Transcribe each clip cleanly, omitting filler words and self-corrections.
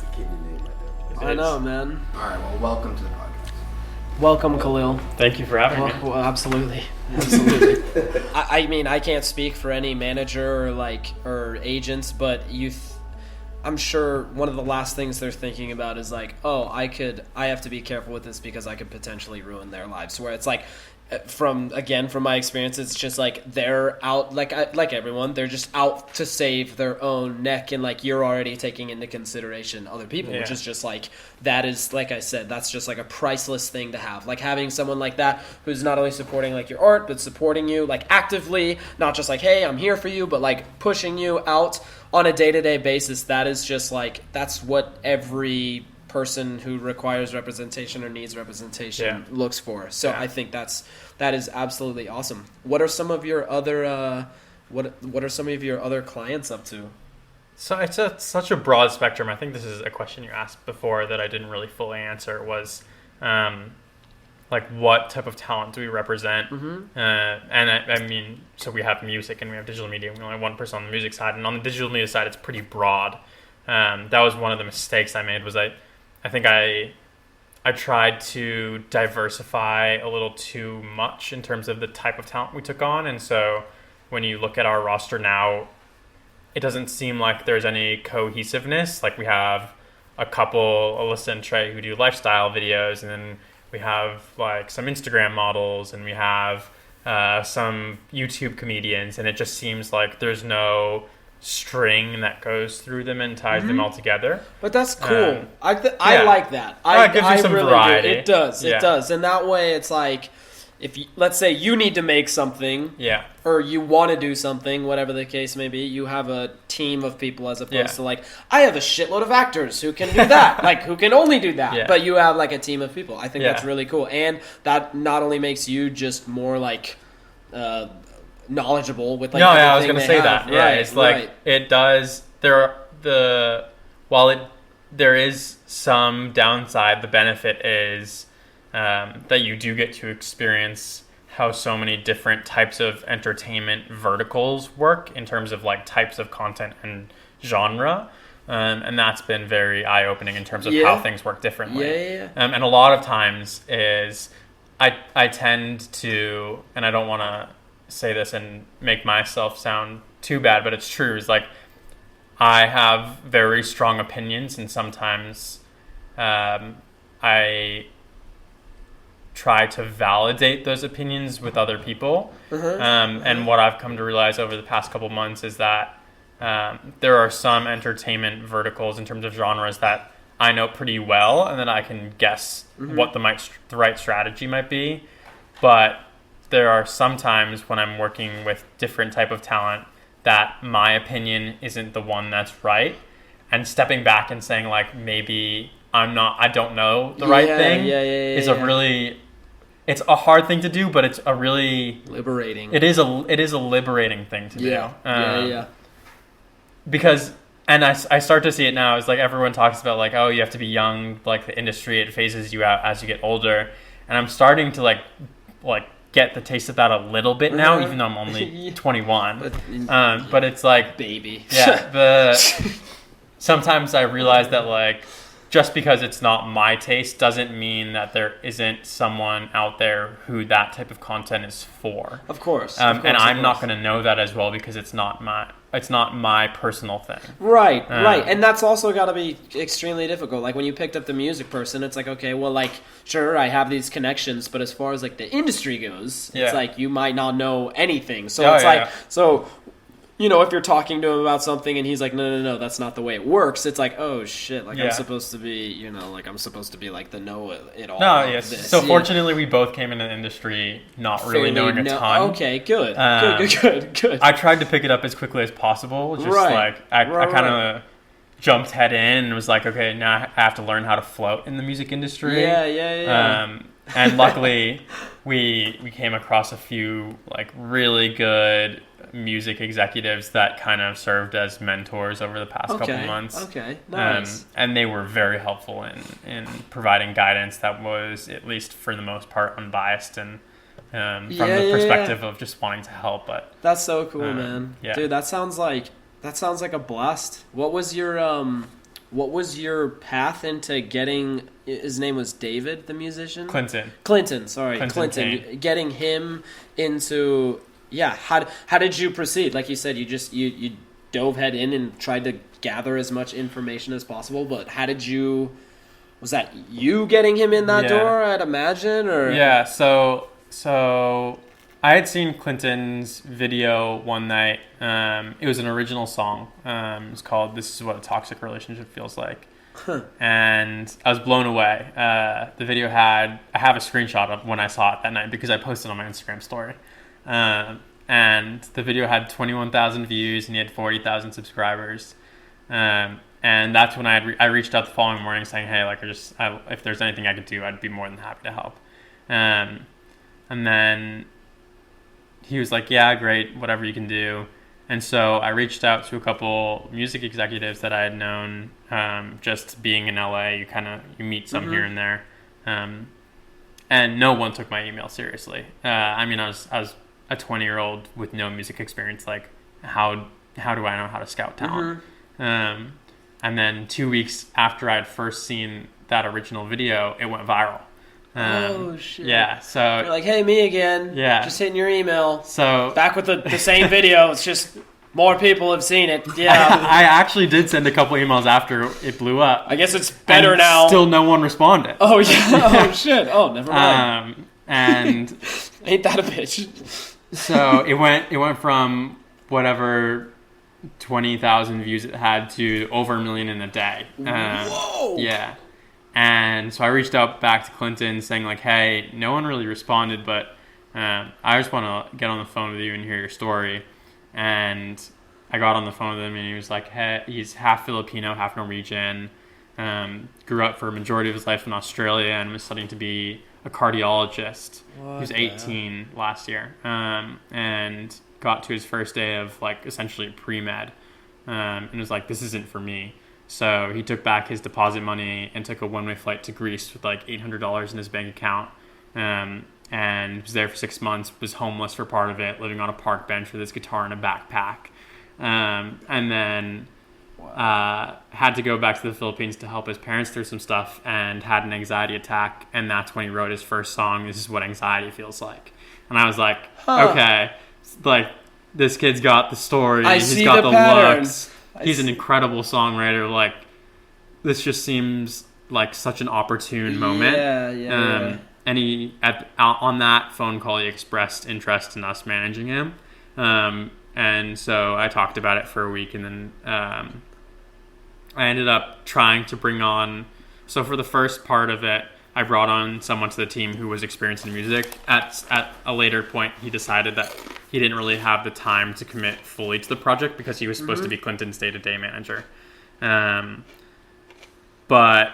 It's a kidney name right there. I know, man. All right, well, welcome to the podcast. Welcome, Kahlil. Thank you for having me. Well, absolutely. Absolutely. I mean, I can't speak for any manager or agents, but I'm sure one of the last things they're thinking about is like, oh, I have to be careful with this because I could potentially ruin their lives. Where it's like, from my experience, it's just like they're out, like everyone, they're just out to save their own neck, and like you're already taking into consideration other people, which is just like, that is, like I said, that's just like a priceless thing to have. Like having someone like that who's not only supporting like your art, but supporting you like actively, not just like, hey, I'm here for you, but like pushing you out on a day-to-day basis. That is just like, that's what every person who requires representation or needs representation looks for. So I think that is absolutely awesome. What are some of your other what are some of your other clients up to? So it's such a broad spectrum. I think this is a question you asked before that I didn't really fully answer, was like what type of talent do we represent? And I mean, so we have music and we have digital media. We only have one person on the music side, and on the digital media side, it's pretty broad. That was one of the mistakes I made, was I think I tried to diversify a little too much in terms of the type of talent we took on. And so when you look at our roster now, it doesn't seem like there's any cohesiveness. Like we have a couple, Alyssa and Trey, who do lifestyle videos, and then we have like some Instagram models, and we have some YouTube comedians, and it just seems like there's no string that goes through them and ties them all together. But that's cool. I like that. It gives you some really variety. do. It does. It does. And that way it's like, if you, let's say you need to make something, or you want to do something, whatever the case may be, you have a team of people, as opposed to like, I have a shitload of actors who can do that, like who can only do that, but you have like a team of people. I think that's really cool. And that not only makes you just more like knowledgeable with like I was gonna say that. It's like it does. While there is some downside, the benefit is that you do get to experience how so many different types of entertainment verticals work in terms of like types of content and genre. And that's been very eye-opening in terms of how things work differently. And a lot of times is I tend to, and I don't want to say this and make myself sound too bad, but it's true, is like I have very strong opinions, and sometimes I try to validate those opinions with other people. And what I've come to realize over the past couple months is that there are some entertainment verticals in terms of genres that I know pretty well, and then I can guess what the right strategy might be. But there are some times when I'm working with different type of talent that my opinion isn't the one that's right, and stepping back and saying like, maybe I don't know the right thing is it's a hard thing to do, but it's a really liberating. It is a liberating thing to do. Because, and I start to see it now, is like everyone talks about like, oh, you have to be young, like the industry, it phases you out as you get older, and I'm starting to like get the taste of that a little bit now, even though I'm only 21. But it's like, baby. Sometimes I realize that like, just because it's not my taste doesn't mean that there isn't someone out there who that type of content is for. Of course. And I'm not going to know that as well, because it's not my personal thing. Right. And that's also got to be extremely difficult. Like when you picked up the music person, it's like, okay, well, like, sure, I have these connections, but as far as like the industry goes, it's like you might not know anything. So so, you know, if you're talking to him about something and he's like, no, that's not the way it works, it's like, oh shit, like I'm supposed to be, you know, like I'm supposed to be like the know-it-all. So fortunately, we both came into the industry not really knowing a ton. Okay, good. Good. I tried to pick it up as quickly as possible. Just like, I kind of jumped head in and was like, okay, now I have to learn how to float in the music industry. And luckily, we came across a few like really good music executives that kind of served as mentors over the past couple months. Okay, nice. And they were very helpful in providing guidance that was, at least for the most part, unbiased and from the perspective of just wanting to help. But that's so cool, man. Dude, that sounds like a blast. What was your what was your path into getting? His name was David, the musician. Clinton. Sorry, Clinton. Kane. Getting him into How did you proceed? Like you said, you dove head in and tried to gather as much information as possible. But how did you? Was that you getting him in that door? I'd imagine, or So I had seen Clinton's video one night. It was an original song. It was called "This Is What a Toxic Relationship Feels Like," and I was blown away. The video I have a screenshot of when I saw it that night because I posted on my Instagram story. And the video had 21,000 views and he had 40,000 subscribers. And that's when I reached out the following morning saying, hey, like if there's anything I could do, I'd be more than happy to help. And then he was like, yeah, great, whatever you can do. And so I reached out to a couple music executives that I had known. Just being in LA, you meet some here and there. And no one took my email seriously. I was a 20-year-old with no music experience. Like, how do I know how to scout talent? And then 2 weeks after I had first seen that original video, it went viral. Oh, shit. Yeah, so... You're like, hey, me again. Yeah. Just hitting your email. So... Back with the same video. It's just more people have seen it. Yeah. I actually did send a couple emails after it blew up. I guess it's better now. Still no one responded. Oh, yeah. Oh, shit. Oh, never mind. And... Ain't that a bitch? So it went from whatever 20,000 views it had to over 1 million in a day. Whoa! Yeah. And so I reached out back to Clinton saying like, hey, no one really responded, but I just want to get on the phone with you and hear your story. And I got on the phone with him and he was like, hey, he's half Filipino, half Norwegian, grew up for a majority of his life in Australia and was studying to be a cardiologist. He was 18 last year, and got to his first day of like essentially pre-med, and was like, this isn't for me. So he took back his deposit money and took a one-way flight to Greece with like $800 in his bank account, and was there for 6 months, was homeless for part of it, living on a park bench with his guitar in a backpack, and then had to go back to the Philippines to help his parents through some stuff and had an anxiety attack, and that's when he wrote his first song, This Is What Anxiety Feels Like. And I was like, okay, like this kid's got the story, he's got the looks, he's an incredible songwriter, like this just seems like such an opportune moment. Yeah. And he on that phone call he expressed interest in us managing him, and so I talked about it for a week, and then I ended up trying to bring on... So for the first part of it, I brought on someone to the team who was experienced in music. At a later point, he decided that he didn't really have the time to commit fully to the project because he was supposed to be Clinton's day-to-day manager. But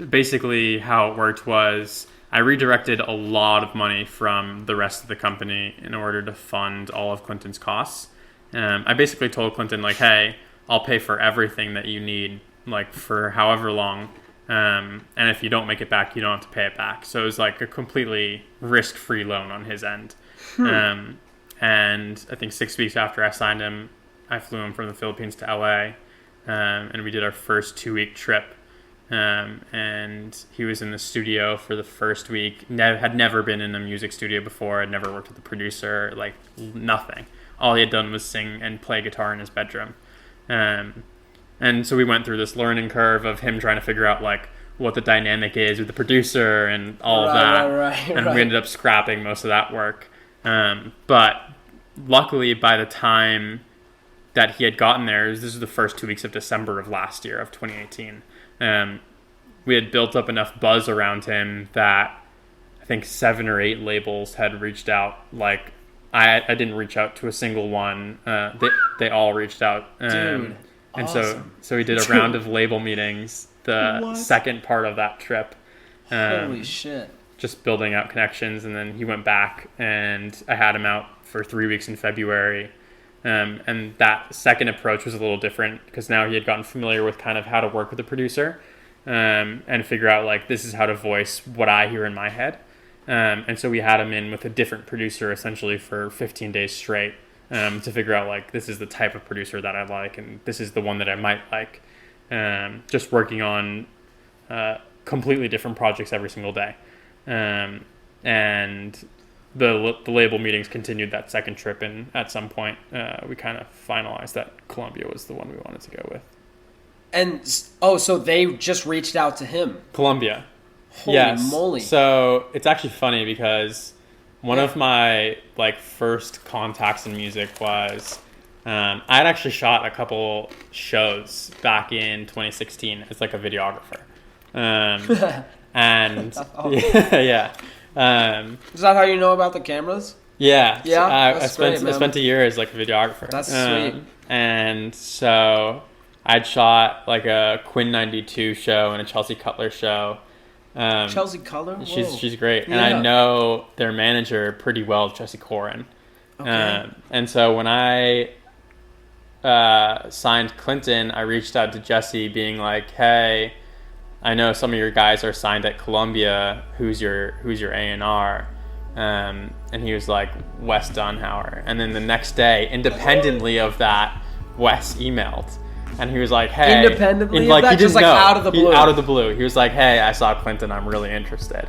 basically how it worked was I redirected a lot of money from the rest of the company in order to fund all of Clinton's costs. I basically told Clinton, like, hey, I'll pay for everything that you need, like, for however long. And if you don't make it back, you don't have to pay it back. So it was like a completely risk-free loan on his end. And I think 6 weeks after I signed him, I flew him from the Philippines to LA. And we did our first 2-week trip. And he was in the studio for the first week. Had never been in a music studio before. Had never worked with a producer, like nothing. All he had done was sing and play guitar in his bedroom. And so we went through this learning curve of him trying to figure out like what the dynamic is with the producer and all of that. And we ended up scrapping most of that work. But luckily by the time that he had gotten there, this was the first 2 weeks of December of last year, of 2018. We had built up enough buzz around him that I think 7 or 8 labels had reached out. Like I didn't reach out to a single one. They all reached out. Dude, and awesome. so we did a round of label meetings the second part of that trip. Holy shit. Just building out connections, and then he went back, and I had him out for 3 weeks in February. And that second approach was a little different because now he had gotten familiar with kind of how to work with a producer and figure out like this is how to voice what I hear in my head. And so we had him in with a different producer essentially for 15 days straight to figure out like this is the type of producer that I like and this is the one that I might like. just working on completely different projects every single day. And the label meetings continued that second trip, and at some point we kind of finalized that Colombia was the one we wanted to go with. And so they just reached out to him. Colombia. Holy moly. So it's actually funny because one of my first contacts in music was I had actually shot a couple shows back in 2016 as a videographer. And yeah. Is that how you know about the cameras? Yeah. Yeah. I spent a year as a videographer. That's sweet. And so I'd shot a Quinn 92 show and a Chelsea Cutler show. Chelsea Cutler? Whoa. She's great. Yeah. And I know their manager pretty well, Jesse Corin. Okay. And so when I signed Clinton, I reached out to Jesse being like, hey, I know some of your guys are signed at Columbia. Who's your A&R? And he was like, Wes Dunhauer. And then the next day, independently of that, Wes emailed. And he was like, hey. Independently of that? He didn't just know. out of the blue? Out of the blue. He was like, hey, I saw Clinton. I'm really interested.